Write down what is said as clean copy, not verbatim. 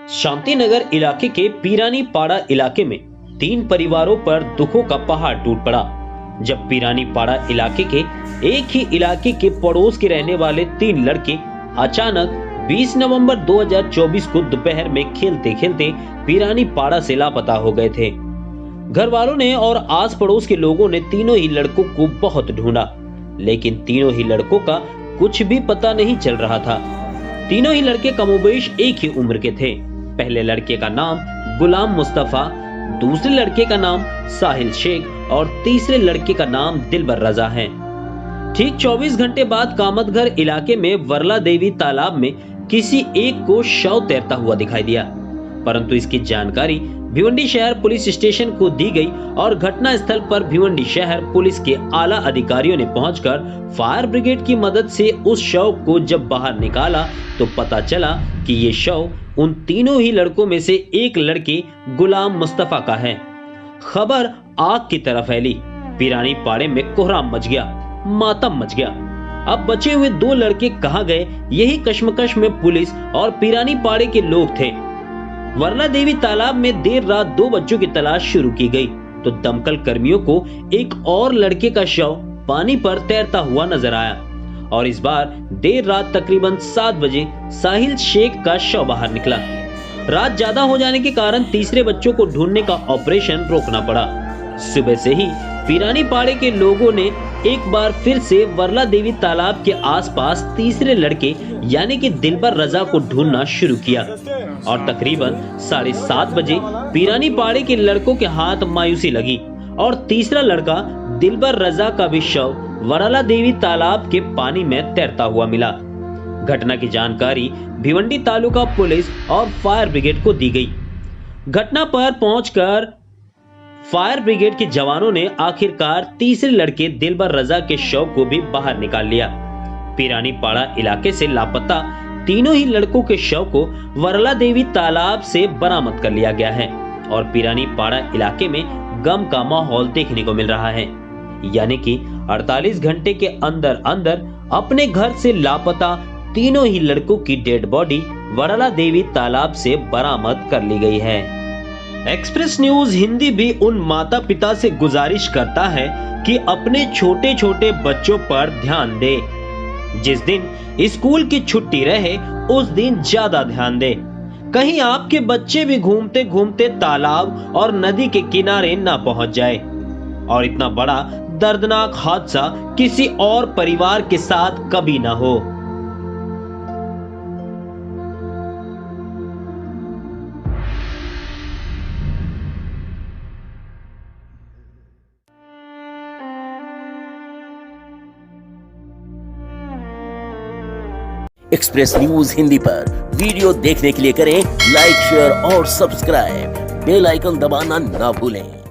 शांति नगर इलाके के पीरानी पाड़ा इलाके में 3 परिवारों पर दुखों का पहाड़ टूट पड़ा। जब पीरानी पाड़ा इलाके के एक ही इलाके के पड़ोस के रहने वाले 3 लड़के अचानक 20 नवंबर 2024 को दोपहर में खेलते खेलते पीरानी पाड़ा से लापता हो गए थे। घर वालों ने और आस पड़ोस के लोगों ने तीनों ही लड़कों को बहुत ढूंढा, लेकिन तीनों ही लड़कों का कुछ भी पता नहीं चल रहा था। तीनों ही लड़के कमोबेश एक ही उम्र के थे। पहले लड़के का नाम गुलाम मुस्तफा, दूसरे लड़के का नाम साहिल शेख और तीसरे लड़के का नाम दिलबर रजा है। ठीक 24 घंटे बाद कामतघर इलाके में वरला देवी तालाब में किसी एक को शव तैरता हुआ दिखाई दिया, परंतु इसकी जानकारी भिवंडी शहर पुलिस स्टेशन को दी गई और घटना स्थल पर भिवंडी शहर पुलिस के आला अधिकारियों ने पहुंचकर फायर ब्रिगेड की मदद से उस शव को जब बाहर निकाला तो पता चला कि ये शव उन तीनों ही लड़कों में से एक लड़के गुलाम मुस्तफा का है। खबर आग की तरह फैली। पीरानी पाड़े में कोहराम मच गया, मातम मच गया। अब बचे हुए 2 लड़के कहां गए, यही कश्मकश में पुलिस और पीरानी पाड़े के लोग थे। वरला देवी तालाब में देर रात 2 बच्चों की तलाश शुरू की गई तो दमकल कर्मियों को एक और लड़के का शव पानी पर तैरता हुआ नजर आया और इस बार देर रात तकरीबन 7 बजे साहिल शेख का शव बाहर निकला। रात ज्यादा हो जाने के कारण तीसरे बच्चों को ढूंढने का ऑपरेशन रोकना पड़ा। सुबह से ही पीरानी पाड़े के लोगों ने एक बार फिर से वरला देवी तालाब के आसपास तीसरे लड़के यानी कि दिलबर रजा को ढूंढना शुरू किया और तकरीबन 7:30 बजे पीरानी पाड़े के लड़कों के हाथ मायूसी लगी और तीसरा लड़का दिलबर रजा का भी शव वरला देवी तालाब के पानी में तैरता हुआ मिला। घटना की जानकारी भिवंडी तालुका पुलिस और फायर ब्रिगेड को दी गई। घटना पर पहुंचकर फायर ब्रिगेड के जवानों ने आखिरकार तीसरे लड़के दिलबर रजा के शव को भी बाहर निकाल लिया। पीरानी पाड़ा इलाके से लापता तीनों ही लड़कों के शव को वरला देवी तालाब से बरामद कर लिया गया है और पीरानी पाड़ा इलाके में गम का माहौल देखने को मिल रहा है, यानी कि 48 घंटे के अंदर अंदर अपने घर से लापता तीनों ही लड़कों की डेड बॉडी वरला देवी तालाब से बरामद कर ली गई है। एक्सप्रेस न्यूज हिंदी भी उन माता पिता से गुजारिश करता है कि अपने छोटे छोटे बच्चों पर ध्यान दे। जिस दिन स्कूल की छुट्टी रहे उस दिन ज्यादा ध्यान दे। कहीं आपके बच्चे भी घूमते घूमते तालाब और नदी के किनारे ना पहुंच जाए और इतना बड़ा दर्दनाक हादसा किसी और परिवार के साथ कभी ना हो। एक्सप्रेस न्यूज हिंदी पर वीडियो देखने के लिए करें लाइक, शेयर और सब्सक्राइब। बेल आइकन दबाना ना भूलें।